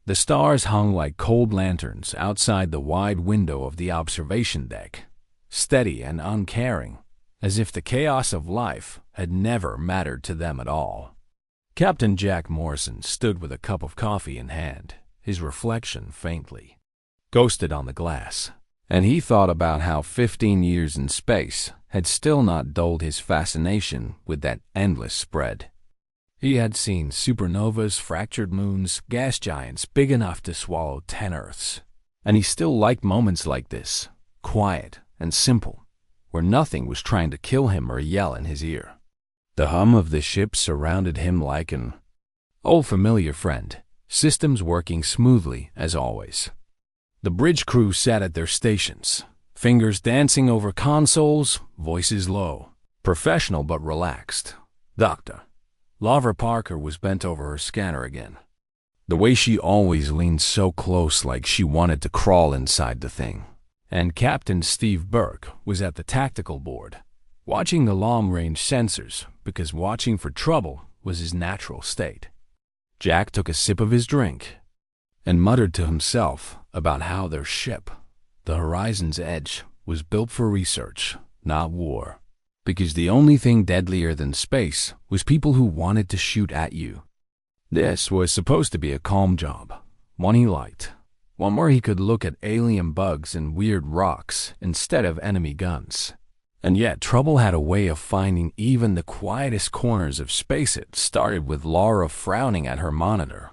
The stars hung like cold lanterns outside the wide window of the observation deck, steady and uncaring, as if the chaos of life had never mattered to them at all. Captain Jack Morrison stood with a cup of coffee in hand, his reflection faintly ghosted on the glass, and he thought about how 15 years in space had still not dulled his fascination with that endless spread. He had seen supernovas, fractured moons, gas giants big enough to swallow 10 Earths, and he still liked moments like this, quiet and simple, where nothing was trying to kill him or yell in his ear. The hum of the ship surrounded him like an old familiar friend, systems working smoothly as always. The bridge crew sat at their stations, fingers dancing over consoles, voices low, professional but relaxed. Dr. Lara Parker was bent over her scanner again. The way she always leaned so close like she wanted to crawl inside the thing. And Captain Steve Burke was at the tactical board, watching the long-range sensors because watching for trouble was his natural state. Jack took a sip of his drink and muttered to himself about how their ship, the Horizon's Edge, was built for research, not war. Because the only thing deadlier than space was people who wanted to shoot at you. This was supposed to be a calm job, one he liked, one where he could look at alien bugs and weird rocks instead of enemy guns. And yet trouble had a way of finding even the quietest corners of space. It started with Laura frowning at her monitor.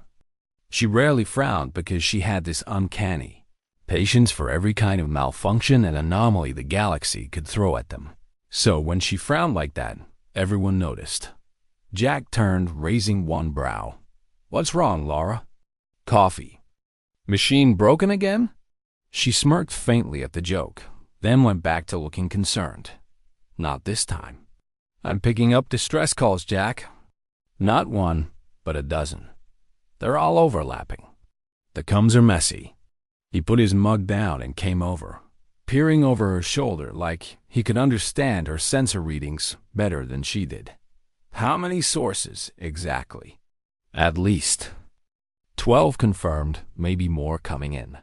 She rarely frowned because she had this uncanny patience for every kind of malfunction and anomaly the galaxy could throw at them. So when she frowned like that, everyone noticed. Jack turned, raising one brow. "What's wrong, Laura?" "Coffee." "Machine broken again?" She smirked faintly at the joke, then went back to looking concerned. "Not this time." "I'm picking up distress calls, Jack." "Not one, but a dozen. They're all overlapping. The comms are messy." He put his mug down and came over, peering over her shoulder like he could understand her sensor readings better than she did. "How many sources, exactly?" "At least 12 confirmed, maybe more coming in.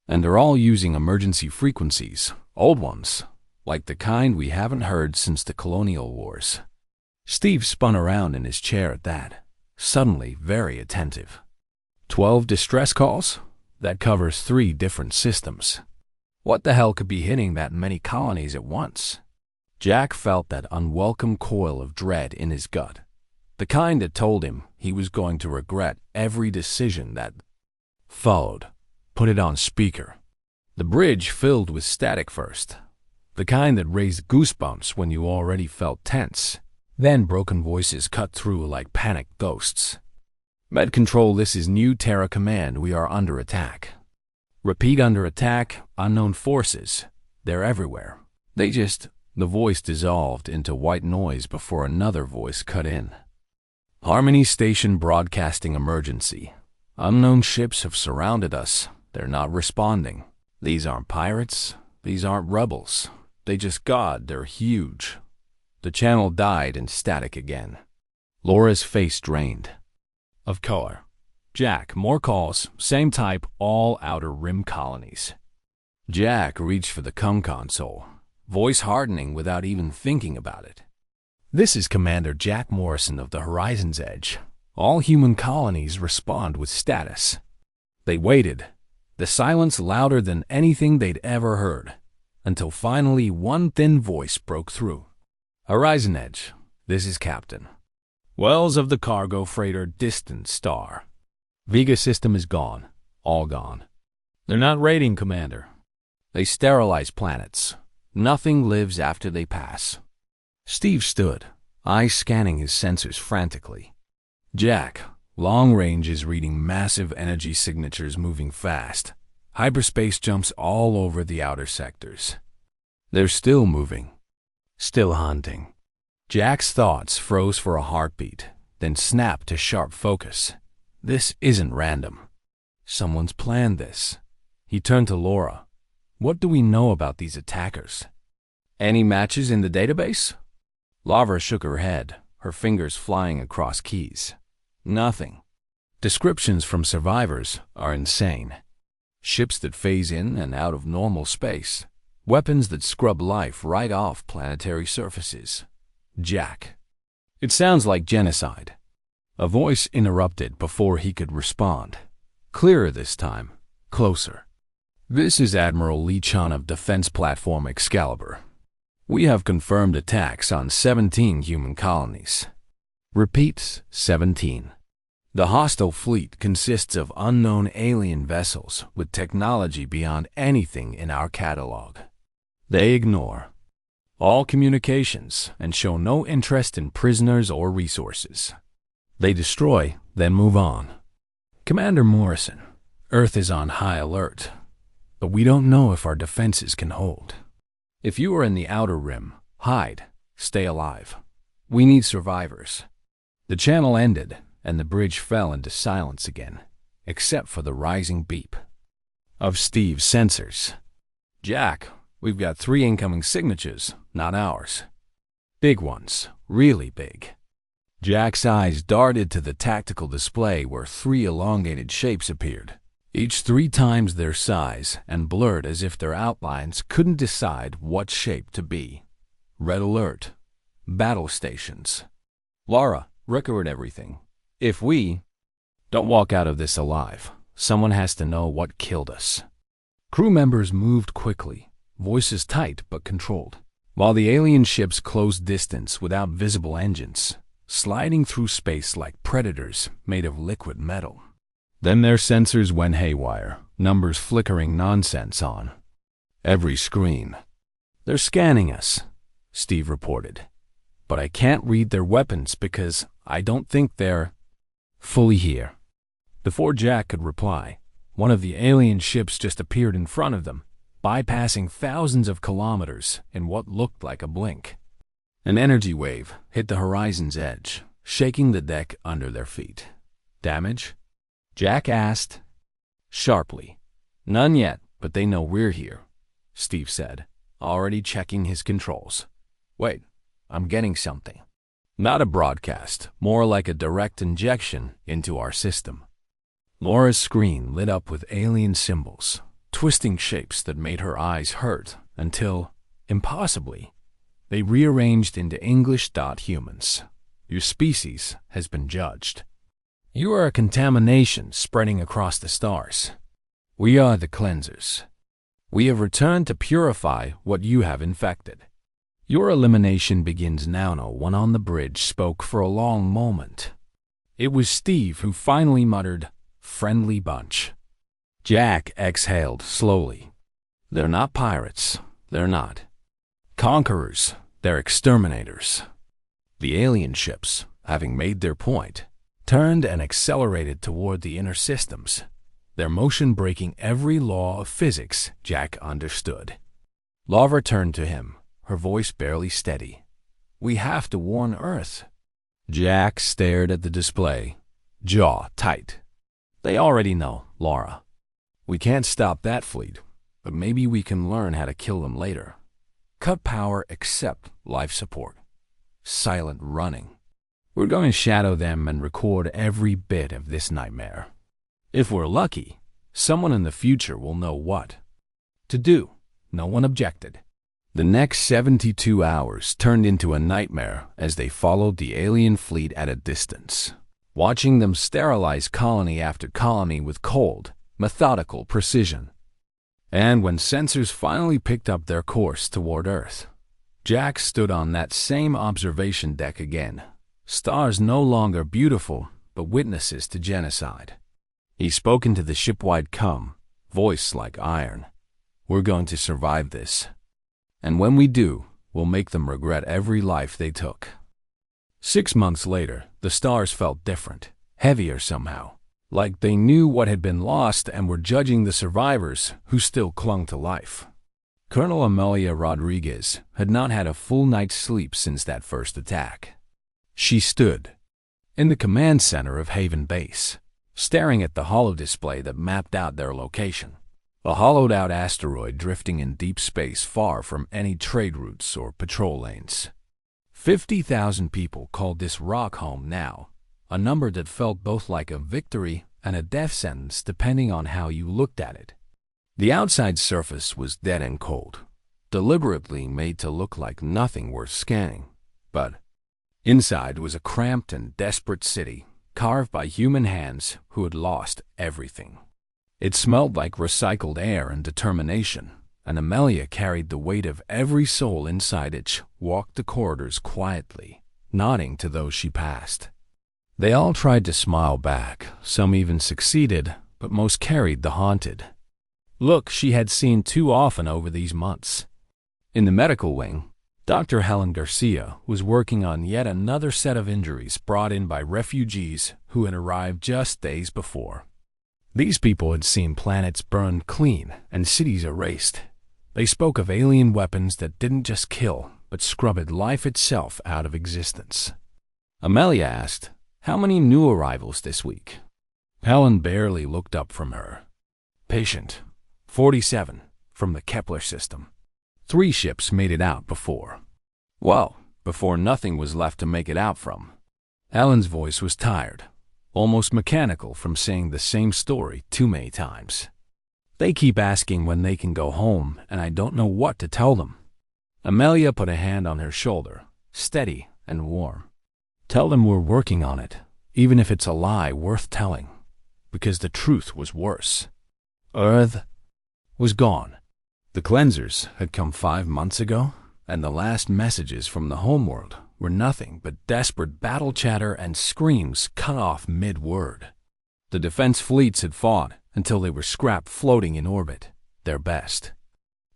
And they're all using emergency frequencies, old ones, like the kind we haven't heard since the colonial wars." Steve spun around in his chair at that, suddenly very attentive. 12 distress calls? That covers 3 different systems. What the hell could be hitting that many colonies at once? Jack felt that unwelcome coil of dread in his gut, the kind that told him he was going to regret every decision that followed. Put it on speaker. The bridge filled with static first, the kind that raised goosebumps when you already felt tense. Then broken voices cut through like panicked ghosts. "Med Control, this is New Terra Command. We are under attack." "Repeat, under attack, unknown forces. They're everywhere." The voice dissolved into white noise before another voice cut in. "Harmony Station broadcasting emergency. Unknown ships have surrounded us. They're not responding. These aren't pirates. These aren't rebels. They're huge." The channel died in static again. Laura's face drained. "Of color. Jack, more calls, same type, all outer rim colonies." Jack reached for the comm console, voice hardening without even thinking about it. "This is Commander Jack Morrison of the Horizon's Edge. All human colonies respond with status." They waited, the silence louder than anything they'd ever heard, until finally one thin voice broke through. "Horizon Edge, this is Captain Wells of the cargo freighter Distant Star. Vega system is gone, all gone. They're not raiding, Commander. They sterilize planets. Nothing lives after they pass." Steve stood, eyes scanning his sensors frantically. "Jack, long range is reading massive energy signatures moving fast. Hyperspace jumps all over the outer sectors. They're still moving, still hunting." Jack's thoughts froze for a heartbeat, then snapped to sharp focus. This isn't random. Someone's planned this. He turned to Laura. "What do we know about these attackers?" "Any matches in the database?" Laura shook her head, her fingers flying across keys. "Nothing. Descriptions from survivors are insane. Ships that phase in and out of normal space. Weapons that scrub life right off planetary surfaces. Jack. It sounds like genocide. A voice interrupted before he could respond. Clearer this time. Closer. This is Admiral Lee Chan of Defense Platform Excalibur. We have confirmed attacks on 17 human colonies. Repeats, 17. The hostile fleet consists of unknown alien vessels with technology beyond anything in our catalog. They ignore all communications and show no interest in prisoners or resources. They destroy, then move on. Commander Morrison, Earth is on high alert, but we don't know if our defenses can hold. If you are in the outer rim, hide, stay alive. We need survivors. The channel ended, and the bridge fell into silence again, except for the rising beep of Steve's sensors. Jack, we've got 3 incoming signatures, not ours. Big ones, really big. Jack's eyes darted to the tactical display where 3 elongated shapes appeared, each 3 times their size and blurred as if their outlines couldn't decide what shape to be. Red alert. Battle stations. Laura, record everything. If we don't walk out of this alive, someone has to know what killed us. Crew members moved quickly, voices tight but controlled, while the alien ships closed distance without visible engines, sliding through space like predators made of liquid metal. Then their sensors went haywire, numbers flickering nonsense on every screen. They're scanning us, Steve reported. But I can't read their weapons because I don't think they're fully here. Before Jack could reply, one of the alien ships just appeared in front of them, bypassing thousands of kilometers in what looked like a blink. An energy wave hit the horizon's edge, shaking the deck under their feet. Damage? Jack asked sharply. None yet, but they know we're here, Steve said, already checking his controls. Wait, I'm getting something. Not a broadcast, more like a direct injection into our system. Laura's screen lit up with alien symbols, twisting shapes that made her eyes hurt until, impossibly, they rearranged into English-humans. Your species has been judged. You are a contamination spreading across the stars. We are the cleansers. We have returned to purify what you have infected. Your elimination begins now. No one on the bridge spoke for a long moment. It was Steve who finally muttered, "Friendly bunch." Jack exhaled slowly. They're not pirates. They're not conquerors. They're exterminators. The alien ships, having made their point, turned and accelerated toward the inner systems, their motion breaking every law of physics Jack understood. Laura turned to him, her voice barely steady. We have to warn Earth. Jack stared at the display, jaw tight. They already know, Laura. We can't stop that fleet, but maybe we can learn how to kill them later. Cut power except life support. Silent running. We're going to shadow them and record every bit of this nightmare. If we're lucky, someone in the future will know what to do. No one objected. The next 72 hours turned into a nightmare as they followed the alien fleet at a distance, watching them sterilize colony after colony with cold, methodical precision. And when sensors finally picked up their course toward Earth, Jack stood on that same observation deck again, stars no longer beautiful, but witnesses to genocide. He spoke into the shipwide com, voice like iron. We're going to survive this. And when we do, we'll make them regret every life they took. 6 months later, the stars felt different, heavier somehow, like they knew what had been lost and were judging the survivors who still clung to life. Colonel Amelia Rodriguez had not had a full night's sleep since that first attack. She stood in the command center of Haven Base, staring at the holodisplay that mapped out their location. A hollowed-out asteroid drifting in deep space far from any trade routes or patrol lanes. 50,000 people called this rock home now, a number that felt both like a victory and a death sentence depending on how you looked at it. The outside surface was dead and cold, deliberately made to look like nothing worth scanning. But inside was a cramped and desperate city, carved by human hands who had lost everything. It smelled like recycled air and determination, and Amelia carried the weight of every soul inside it, walked the corridors quietly, nodding to those she passed. They all tried to smile back, some even succeeded, but most carried the haunted look she had seen too often over these months. In the medical wing, Dr. Helen Garcia was working on yet another set of injuries brought in by refugees who had arrived just days before. These people had seen planets burned clean and cities erased. They spoke of alien weapons that didn't just kill, but scrubbed life itself out of existence. Amelia asked, "How many new arrivals this week?" Helen barely looked up from her. "Patient 47 from the Kepler system. 3 ships made it out before." "Well, before nothing was left to make it out from." Helen's voice was tired, almost mechanical from saying the same story too many times. "They keep asking when they can go home, and I don't know what to tell them." Amelia put a hand on her shoulder, steady and warm. "Tell them we're working on it, even if it's a lie worth telling, because the truth was worse. Earth was gone. The cleansers had come 5 months ago, and the last messages from the homeworld were nothing but desperate battle chatter and screams cut off mid-word. The defense fleets had fought until they were scrapped floating in orbit, their best.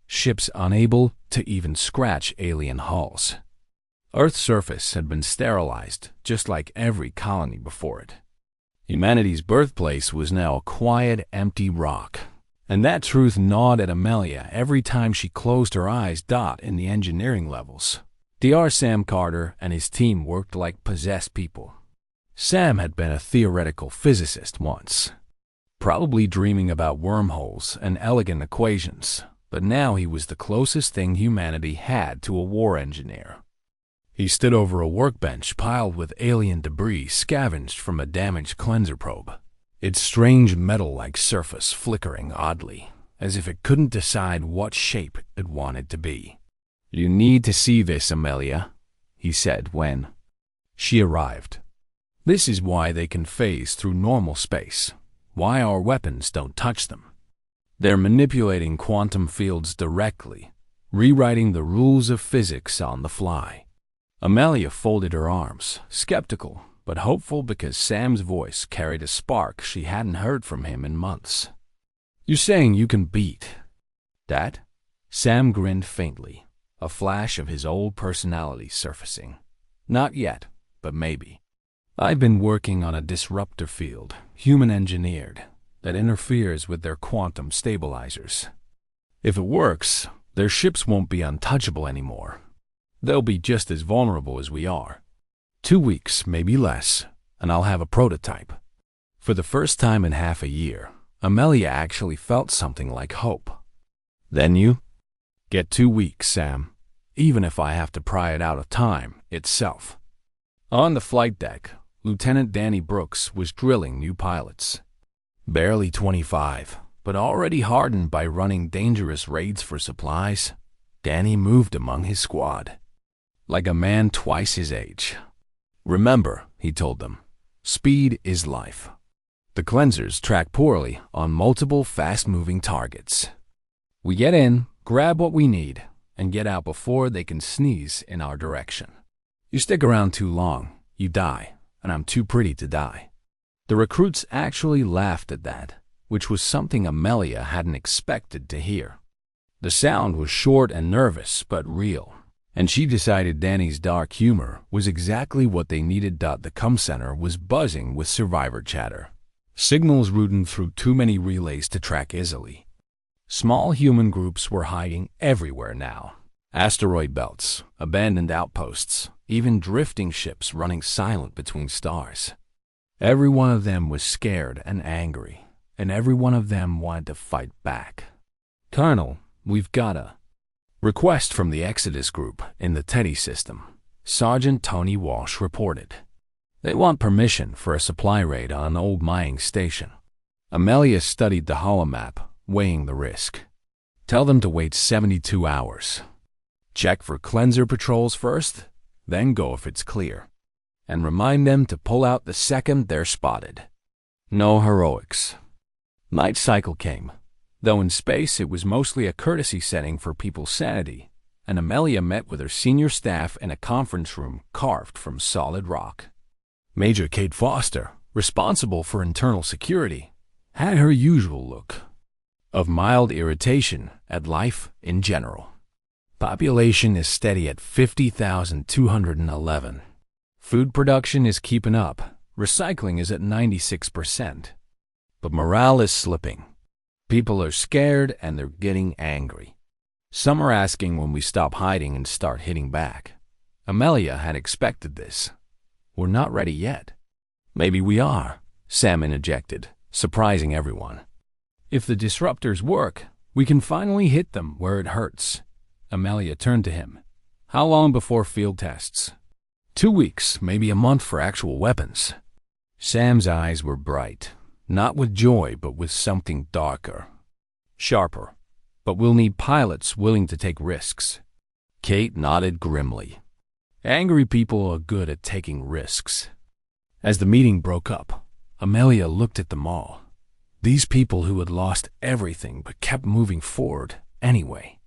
Ships unable to even scratch alien hulls. Earth's surface had been sterilized, just like every colony before it. Humanity's birthplace was now a quiet, empty rock. And that truth gnawed at Amelia every time she closed her eyes. In the engineering levels, Dr. Sam Carter and his team worked like possessed people. Sam had been a theoretical physicist once, probably dreaming about wormholes and elegant equations, but now he was the closest thing humanity had to a war engineer. He stood over a workbench piled with alien debris scavenged from a damaged cleanser probe, its strange metal-like surface flickering oddly, as if it couldn't decide what shape it wanted to be. "You need to see this, Amelia," he said when she arrived. "This is why they can phase through normal space, why our weapons don't touch them. They're manipulating quantum fields directly, rewriting the rules of physics on the fly." Amelia folded her arms, skeptical but hopeful because Sam's voice carried a spark she hadn't heard from him in months. "You're saying you can beat that?" Sam grinned faintly, a flash of his old personality surfacing. "Not yet, but maybe. I've been working on a disruptor field, human-engineered, that interferes with their quantum stabilizers. If it works, their ships won't be untouchable anymore. They'll be just as vulnerable as we are. 2 weeks, maybe less, and I'll have a prototype." For the first time in half a year, Amelia actually felt something like hope. "Then you get 2 weeks, Sam, even if I have to pry it out of time itself." On the flight deck, Lieutenant Danny Brooks was drilling new pilots. Barely 25, but already hardened by running dangerous raids for supplies, Danny moved among his squad like a man twice his age. "Remember," he told them, "speed is life. The cleansers track poorly on multiple fast-moving targets. We get in, grab what we need, and get out before they can sneeze in our direction. You stick around too long, you die, and I'm too pretty to die." The recruits actually laughed at that, which was something Amelia hadn't expected to hear. The sound was short and nervous, but real, and she decided Danny's dark humor was exactly what they needed. The comm center was buzzing with survivor chatter, signals routing through too many relays to track easily. Small human groups were hiding everywhere now. Asteroid belts, abandoned outposts, even drifting ships running silent between stars. Every one of them was scared and angry, and every one of them wanted to fight back. "Colonel, we've got a request from the Exodus group in the Teddy system," Sergeant Tony Walsh reported. They want permission for a supply raid on an old mining station. Amelia studied the holomap, weighing the risk. Tell them to wait 72 hours. Check for cleanser patrols first, then go if it's clear. And remind them to pull out the second they're spotted. No heroics. Night cycle came, though in space it was mostly a courtesy setting for people's sanity, and Amelia met with her senior staff in a conference room carved from solid rock. Major Kate Foster, responsible for internal security, had her usual look of mild irritation at life in general. Population is steady at 50,211. Food production is keeping up. Recycling is at 96%. But morale is slipping. People are scared and they're getting angry. Some are asking when we stop hiding and start hitting back. Amelia had expected this. We're not ready yet. Maybe we are, Sam interjected, surprising everyone. If the disruptors work, we can finally hit them where it hurts. Amelia turned to him. How long before field tests? 2 weeks, maybe a month for actual weapons. Sam's eyes were bright, not with joy, but with something darker. Sharper. But we'll need pilots willing to take risks. Kate nodded grimly. Angry people are good at taking risks. As the meeting broke up, Amelia looked at them all. These people who had lost everything but kept moving forward anyway.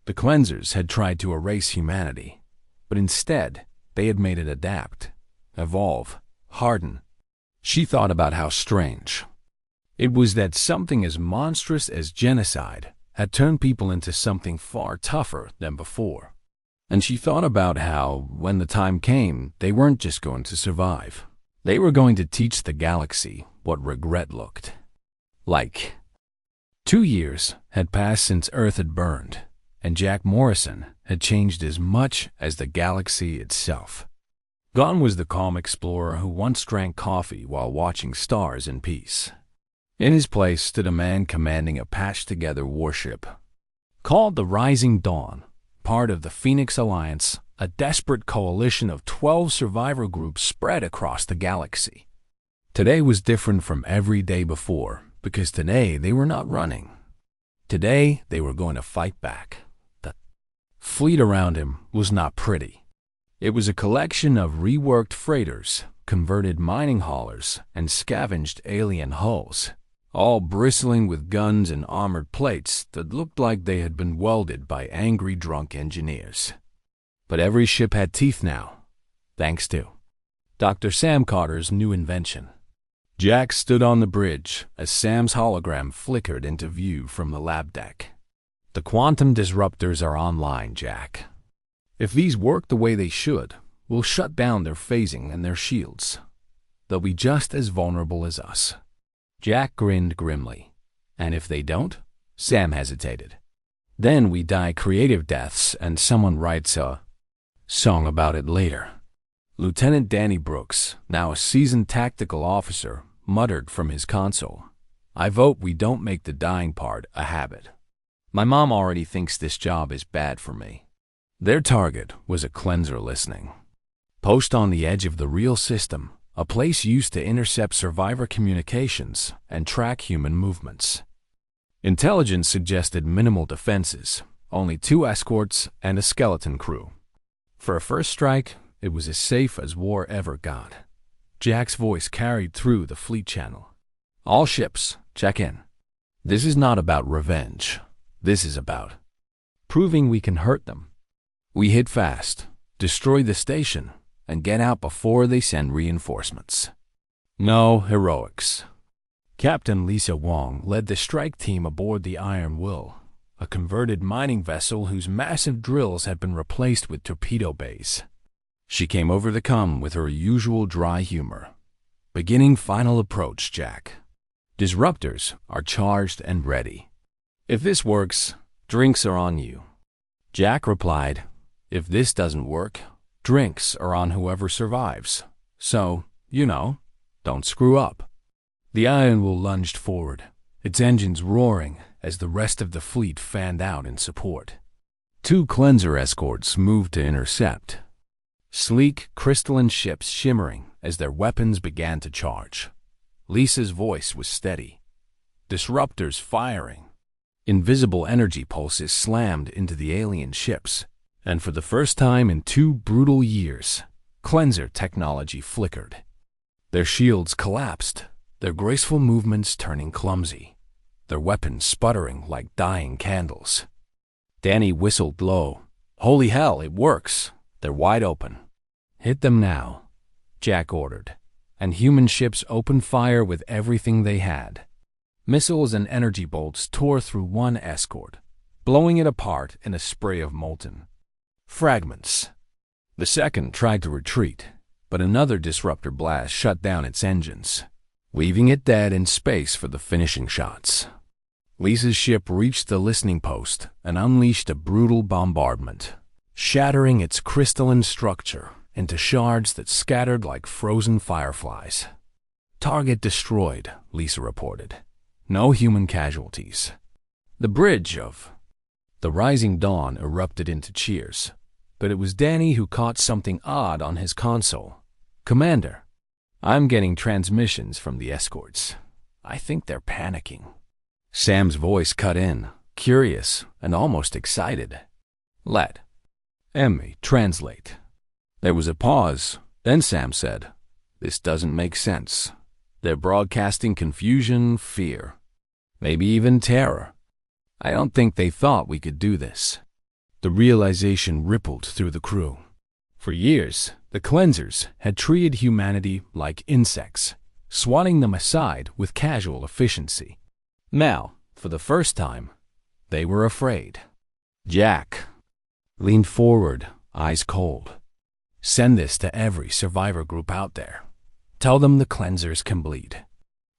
The cleansers had tried to erase humanity, but instead they had made it adapt, evolve, harden. She thought about how strange it was that something as monstrous as genocide had turned people into something far tougher than before. And she thought about how, when the time came, they weren't just going to survive. They were going to teach the galaxy what regret looked like. 2 years had passed since Earth had burned, and Jack Morrison had changed as much as the galaxy itself. Gone was the calm explorer who once drank coffee while watching stars in peace. In his place stood a man commanding a patched-together warship. Called the Rising Dawn, part of the Phoenix Alliance, a desperate coalition of 12 survivor groups spread across the galaxy. Today was different from every day before, because today they were not running. Today they were going to fight back. The fleet around him was not pretty. It was a collection of reworked freighters, converted mining haulers, and scavenged alien hulls, all bristling with guns and armored plates that looked like they had been welded by angry drunk engineers. But every ship had teeth now, thanks to Dr. Sam Carter's new invention. Jack stood on the bridge as Sam's hologram flickered into view from the lab deck. The quantum disruptors are online, Jack. If these work the way they should, we'll shut down their phasing and their shields. They'll be just as vulnerable as us. Jack grinned grimly. And if they don't? Sam hesitated. Then we die creative deaths and someone writes a song about it later. Lieutenant Danny Brooks, now a seasoned tactical officer, muttered from his console. I vote we don't make the dying part a habit. My mom already thinks this job is bad for me. Their target was a cleanser listening. Post on the edge of the real system, a place used to intercept survivor communications and track human movements. Intelligence suggested minimal defenses, only 2 escorts and a skeleton crew. For a first strike, it was as safe as war ever got. Jack's voice carried through the fleet channel. All ships, check in. This is not about revenge. This is about proving we can hurt them. We hit fast, destroy the station, and get out before they send reinforcements. No heroics. Captain Lisa Wong led the strike team aboard the Iron Will, a converted mining vessel whose massive drills had been replaced with torpedo bays. She came over the comm with her usual dry humor. Beginning final approach, Jack. Disruptors are charged and ready. If this works, drinks are on you. Jack replied, if this doesn't work, drinks are on whoever survives. So, don't screw up. The Iron Will lunged forward, its engines roaring as the rest of the fleet fanned out in support. 2 cleanser escorts moved to intercept. Sleek, crystalline ships shimmering as their weapons began to charge. Lisa's voice was steady. Disruptors firing. Invisible energy pulses slammed into the alien ships, and for the first time in 2 brutal years, cleanser technology flickered. Their shields collapsed, their graceful movements turning clumsy, their weapons sputtering like dying candles. Danny whistled low. "Holy hell, it works! They're wide open." "Hit them now," Jack ordered, and human ships opened fire with everything they had. Missiles and energy bolts tore through one escort, blowing it apart in a spray of molten fragments. The second tried to retreat, but another disruptor blast shut down its engines, leaving it dead in space for the finishing shots. Lisa's ship reached the listening post and unleashed a brutal bombardment, shattering its crystalline structure into shards that scattered like frozen fireflies. "Target destroyed," Lisa reported. "No human casualties." The bridge of the rising dawn erupted into cheers, but it was Danny who caught something odd on his console. "Commander, I'm getting transmissions from the escorts. I think they're panicking." Sam's voice cut in, curious and almost excited. "Let Emmy translate." There was a pause. Then Sam said, "This doesn't make sense. They're broadcasting confusion, fear, maybe even terror. I don't think they thought we could do this." The realization rippled through the crew. For years, the cleansers had treated humanity like insects, swatting them aside with casual efficiency. Now, for the first time, they were afraid. Jack leaned forward, eyes cold. "Send this to every survivor group out there. Tell them the cleansers can bleed.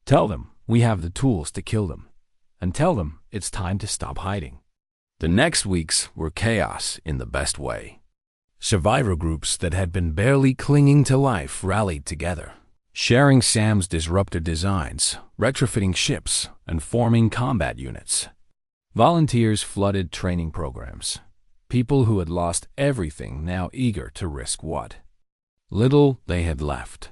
Tell them we have the tools to kill them. And tell them it's time to stop hiding." The next weeks were chaos in the best way. Survivor groups that had been barely clinging to life rallied together, sharing Sam's disruptor designs, retrofitting ships, and forming combat units. Volunteers flooded training programs. People who had lost everything now eager to risk what little they had left.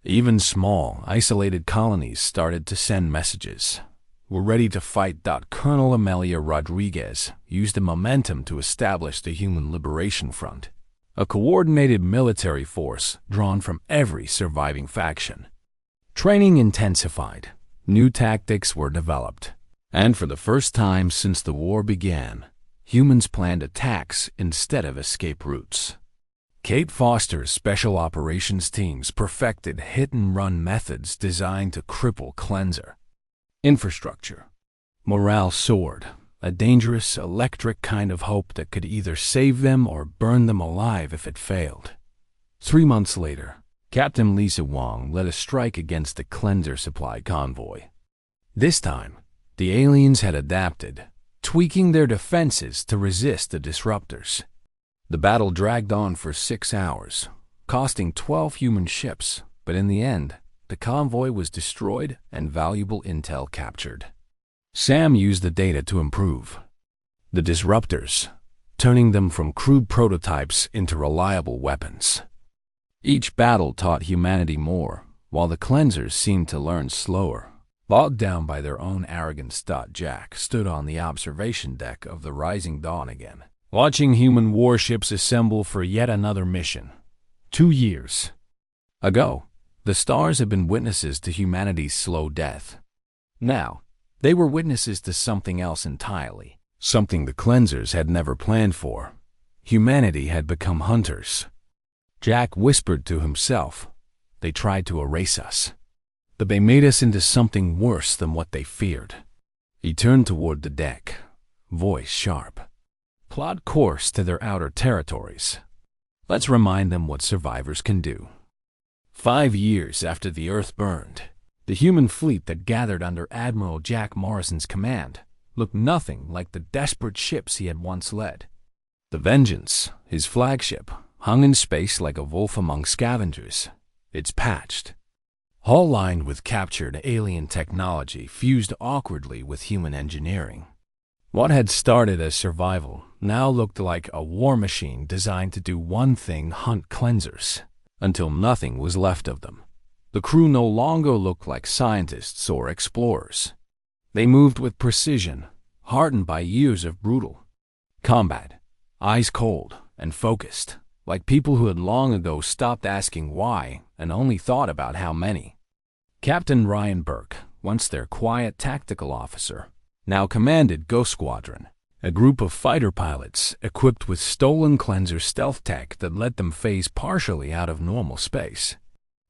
Even small, isolated colonies started to send messages. "We're ready to fight." Colonel Amelia Rodriguez used the momentum to establish the Human Liberation Front, a coordinated military force drawn from every surviving faction. Training intensified, new tactics were developed, and for the first time since the war began, humans planned attacks instead of escape routes. Kate Foster's special operations teams perfected hit-and-run methods designed to cripple cleanser infrastructure. Morale soared, a dangerous electric kind of hope that could either save them or burn them alive if it failed. 3 months later, Captain Lisa Wong led a strike against the cleanser supply convoy. This time, the aliens had adapted, tweaking their defenses to resist the disruptors. The battle dragged on for 6 hours, costing 12 human ships, but in the end, the convoy was destroyed and valuable intel captured. Sam used the data to improve the disruptors, turning them from crude prototypes into reliable weapons. Each battle taught humanity more, while the cleansers seemed to learn slower. Bogged down by their own arrogance, Jack stood on the observation deck of the Rising Dawn again, watching human warships assemble for yet another mission. 2 years ago, the stars had been witnesses to humanity's slow death. Now, they were witnesses to something else entirely, something the cleansers had never planned for. Humanity had become hunters. Jack whispered to himself, "They tried to erase us, but they made us into something worse than what they feared." He turned toward the deck, voice sharp. "Plot course to their outer territories. Let's remind them what survivors can do." 5 years after the Earth burned, the human fleet that gathered under Admiral Jack Morrison's command looked nothing like the desperate ships he had once led. The Vengeance, his flagship, hung in space like a wolf among scavengers, its patched hull lined with captured alien technology fused awkwardly with human engineering. What had started as survival now looked like a war machine designed to do one thing: hunt cleansers, until nothing was left of them. The crew no longer looked like scientists or explorers. They moved with precision, hardened by years of brutal combat, eyes cold and focused, like people who had long ago stopped asking why and only thought about how many. Captain Ryan Burke, once their quiet tactical officer, now commanded Ghost Squadron, a group of fighter pilots equipped with stolen cleanser stealth tech that let them phase partially out of normal space.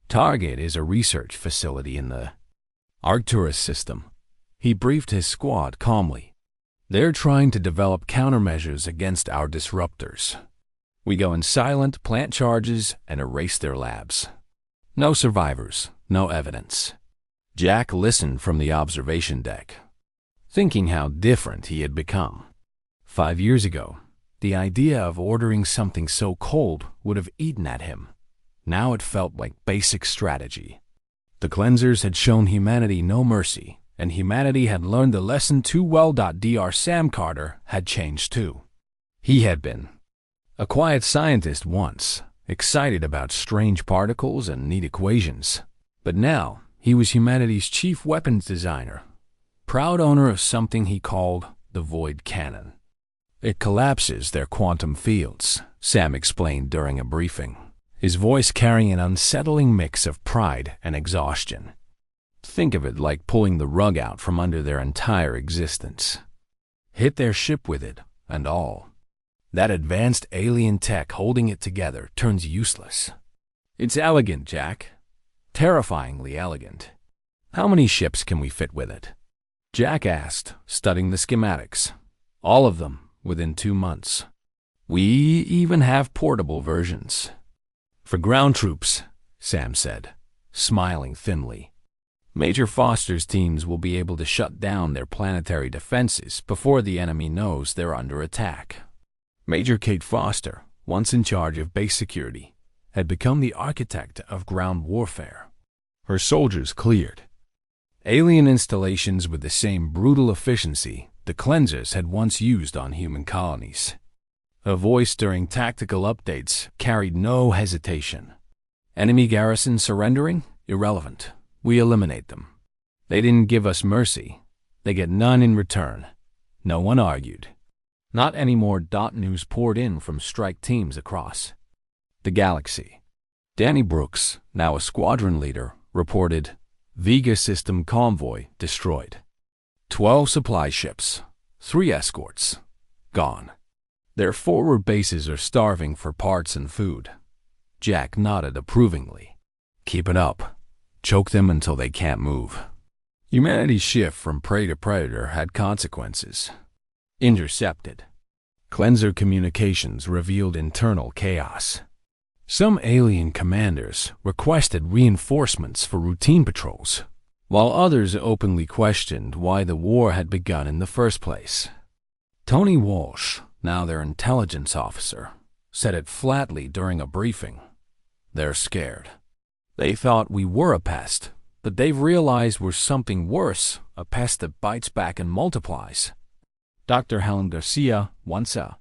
Target is a research facility in the Arcturus system. He briefed his squad calmly. They're trying to develop countermeasures against our disruptors. We go in silent, plant charges, and erase their labs. No survivors, no evidence. Jack listened from the observation deck, thinking how different he had become. 5 years ago, the idea of ordering something so cold would have eaten at him. Now it felt like basic strategy. The cleansers had shown humanity no mercy, and humanity had learned the lesson too well. Dr. Sam Carter had changed too. He had been a quiet scientist once, excited about strange particles and neat equations. But now, he was humanity's chief weapons designer, proud owner of something he called the Void Cannon. It collapses their quantum fields, Sam explained during a briefing, his voice carrying an unsettling mix of pride and exhaustion. Think of it like pulling the rug out from under their entire existence. Hit their ship with it, and all. That advanced alien tech holding it together turns useless. It's elegant, Jack. Terrifyingly elegant. How many ships can we fit with it? Jack asked, studying the schematics. All of them, within 2 months. We even have portable versions. For ground troops, Sam said, smiling thinly. Major Foster's teams will be able to shut down their planetary defenses before the enemy knows they're under attack. Major Kate Foster, once in charge of base security, had become the architect of ground warfare. Her soldiers cleared alien installations with the same brutal efficiency the cleansers had once used on human colonies. Her voice during tactical updates carried no hesitation. Enemy garrison surrendering? Irrelevant. We eliminate them. They didn't give us mercy. They get none in return. No one argued. Not anymore. News poured in from strike teams across the galaxy. Danny Brooks, now a squadron leader, reported Vega system convoy destroyed. 12 supply ships, 3 escorts, gone. Their forward bases are starving for parts and food. Jack nodded approvingly. Keep it up. Choke them until they can't move. Humanity's shift from prey to predator had consequences. Intercepted. Cleanser communications revealed internal chaos. Some alien commanders requested reinforcements for routine patrols, while others openly questioned why the war had begun in the first place. Tony Walsh, now their intelligence officer, said it flatly during a briefing. They're scared. They thought we were a pest, but they've realized we're something worse, a pest that bites back and multiplies. Dr. Helen Garcia, once a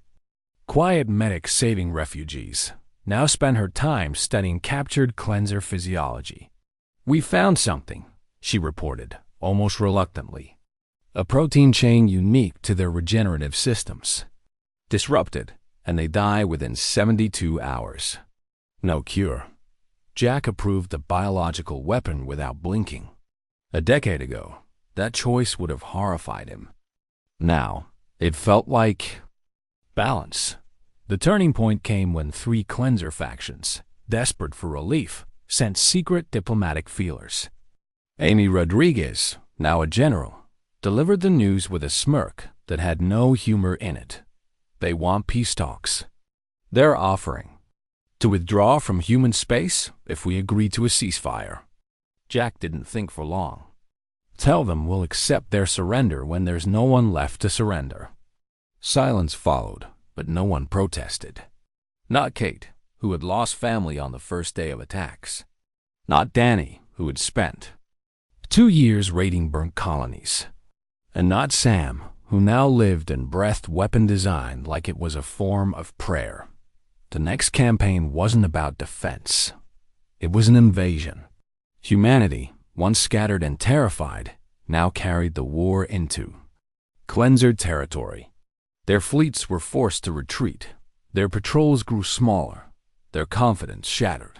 quiet medic saving refugees, now spent her time studying captured cleanser physiology. We found something, she reported, almost reluctantly. A protein chain unique to their regenerative systems. Disrupted, and they die within 72 hours. No cure. Jack approved a biological weapon without blinking. A decade ago, that choice would have horrified him. Now, it felt like balance. The turning point came when 3 cleanser factions, desperate for relief, sent secret diplomatic feelers. Amy Rodriguez, now a general, delivered the news with a smirk that had no humor in it. They want peace talks. They're offering to withdraw from human space if we agree to a ceasefire. Jack didn't think for long. Tell them we'll accept their surrender when there's no one left to surrender. Silence followed, but no one protested. Not Kate, who had lost family on the first day of attacks. Not Danny, who had spent 2 years raiding burnt colonies. And not Sam, who now lived and breathed weapon design like it was a form of prayer. The next campaign wasn't about defense. It was an invasion. Humanity, once scattered and terrified, now carried the war into cleanser territory. Their fleets were forced to retreat. Their patrols grew smaller. Their confidence shattered.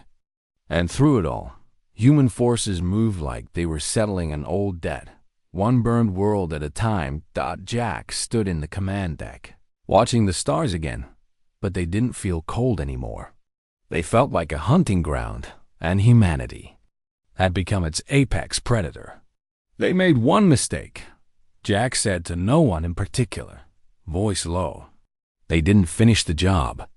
And through it all, human forces moved like they were settling an old debt, one burned world at a time. Jack stood in the command deck, watching the stars again, but they didn't feel cold anymore. They felt like a hunting ground, and humanity had become its apex predator. They made one mistake, Jack said to no one in particular, voice low. They didn't finish the job.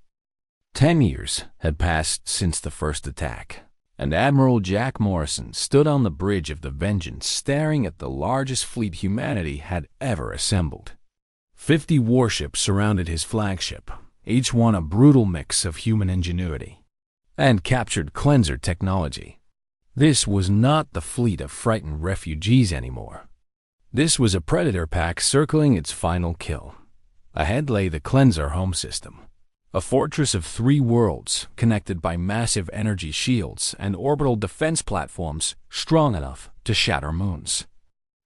10 years had passed since the first attack, and Admiral Jack Morrison stood on the bridge of the Vengeance staring at the largest fleet humanity had ever assembled. 50 warships surrounded his flagship, each one a brutal mix of human ingenuity and captured cleanser technology. This was not the fleet of frightened refugees anymore. This was a predator pack circling its final kill. Ahead lay the cleanser home system, a fortress of 3 worlds connected by massive energy shields and orbital defense platforms strong enough to shatter moons.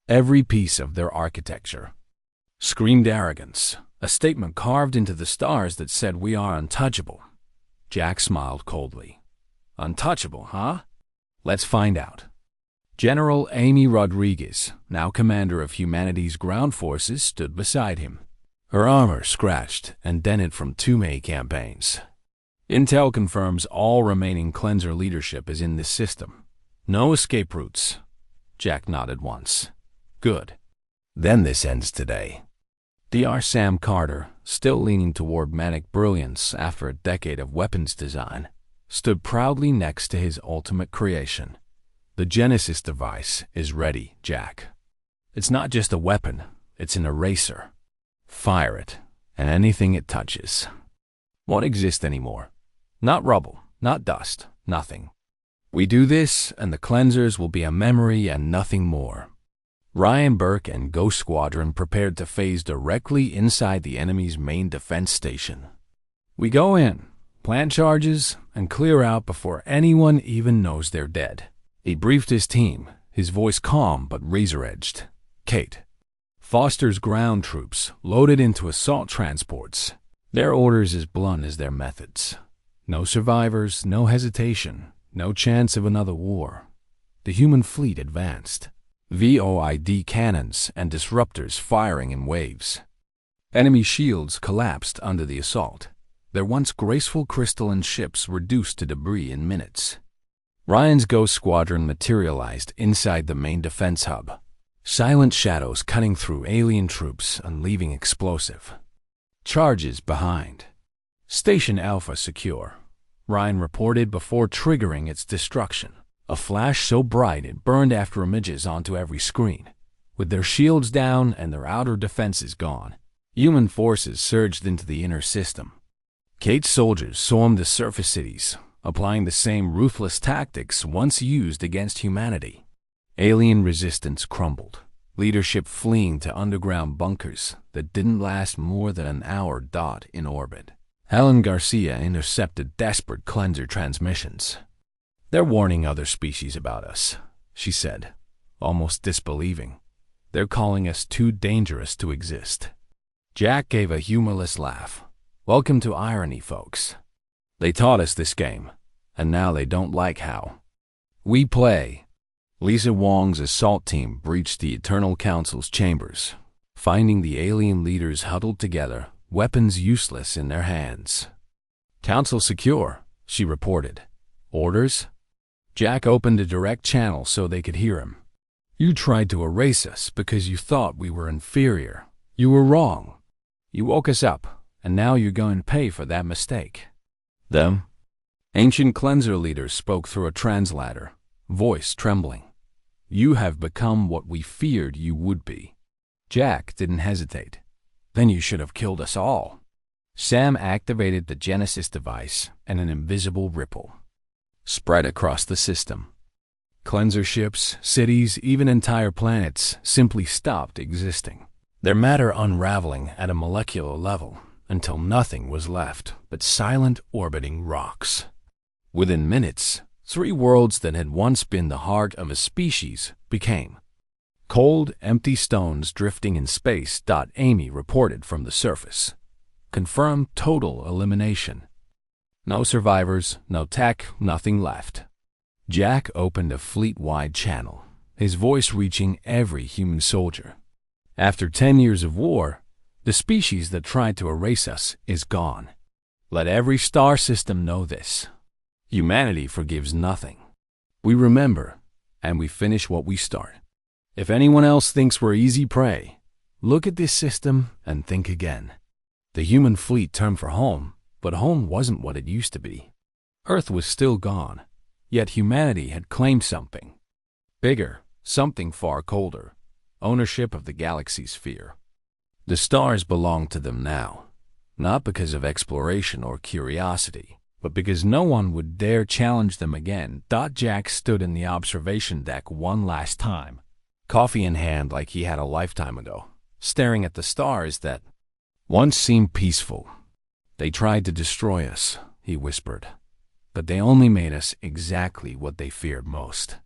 Every piece of their architecture screamed arrogance, a statement carved into the stars that said, "We are untouchable." Jack smiled coldly. "Untouchable, huh? Let's find out." General Amy Rodriguez, now commander of humanity's ground forces, stood beside him, her armor scratched and dented from 2 May campaigns. "Intel confirms all remaining cleanser leadership is in this system. No escape routes." Jack nodded once. "Good. Then this ends today." Dr. Sam Carter, still leaning toward manic brilliance after a decade of weapons design, stood proudly next to his ultimate creation. "The Genesis device is ready, Jack. It's not just a weapon, it's an eraser. Fire it, and anything it touches won't exist anymore. Not rubble, not dust, nothing. We do this, and the cleansers will be a memory and nothing more." Ryan Burke and Ghost Squadron prepared to phase directly inside the enemy's main defense station. "We go in, plant charges, and clear out before anyone even knows they're dead." He briefed his team, his voice calm but razor-edged. "Kate, Foster's ground troops loaded into assault transports. Their orders as blunt as their methods. No survivors, no hesitation, no chance of another war. The human fleet advanced. VOID cannons and disruptors firing in waves. Enemy shields collapsed under the assault. Their once graceful crystalline ships reduced to debris in minutes. Ryan's Ghost Squadron materialized inside the main defense hub. Silent shadows cutting through alien troops and leaving explosive charges behind. "Station Alpha secure," Ryan reported before triggering its destruction. A flash so bright it burned after images onto every screen. With their shields down and their outer defenses gone, human forces surged into the inner system. Kate's soldiers swarmed the surface cities, applying the same ruthless tactics once used against humanity. Alien resistance crumbled, leadership fleeing to underground bunkers that didn't last more than an hour. In orbit, Helen Garcia intercepted desperate cleanser transmissions. "They're warning other species about us," she said, almost disbelieving. "They're calling us too dangerous to exist." Jack gave a humorless laugh. "Welcome to irony, folks. They taught us this game, and now they don't like how we play." Lisa Wong's assault team breached the Eternal Council's chambers, finding the alien leaders huddled together, weapons useless in their hands. "Council secure," she reported. "Orders?" Jack opened a direct channel so they could hear him. "You tried to erase us because you thought we were inferior. You were wrong. You woke us up, and now you're going to pay for that mistake." "Them?" Ancient cleanser leaders spoke through a translator, voice trembling. "You have become what we feared you would be." Jack didn't hesitate. "Then you should have killed us all." Sam activated the Genesis device, and an invisible ripple spread across the system. Cleanser ships, cities, even entire planets simply stopped existing. their matter unraveling at a molecular level until nothing was left but silent orbiting rocks. Within minutes, 3 worlds that had once been the heart of a species became cold, empty stones drifting in space. Amy reported from the surface. Confirmed total elimination. No survivors, no tech, nothing left. Jack opened a fleet-wide channel, his voice reaching every human soldier. After 10 years of war, the species that tried to erase us is gone. Let every star system know this. Humanity forgives nothing. We remember, and we finish what we start. If anyone else thinks we're easy prey, look at this system and think again. The human fleet turned for home, but home wasn't what it used to be. Earth was still gone, yet humanity had claimed something. Bigger, something far colder. Ownership of the galaxy's sphere. The stars belonged to them now, not because of exploration or curiosity, but because no one would dare challenge them again. Jack stood in the observation deck one last time, coffee in hand like he had a lifetime ago, staring at the stars that once seemed peaceful. They tried to destroy us, he whispered, but they only made us exactly what they feared most.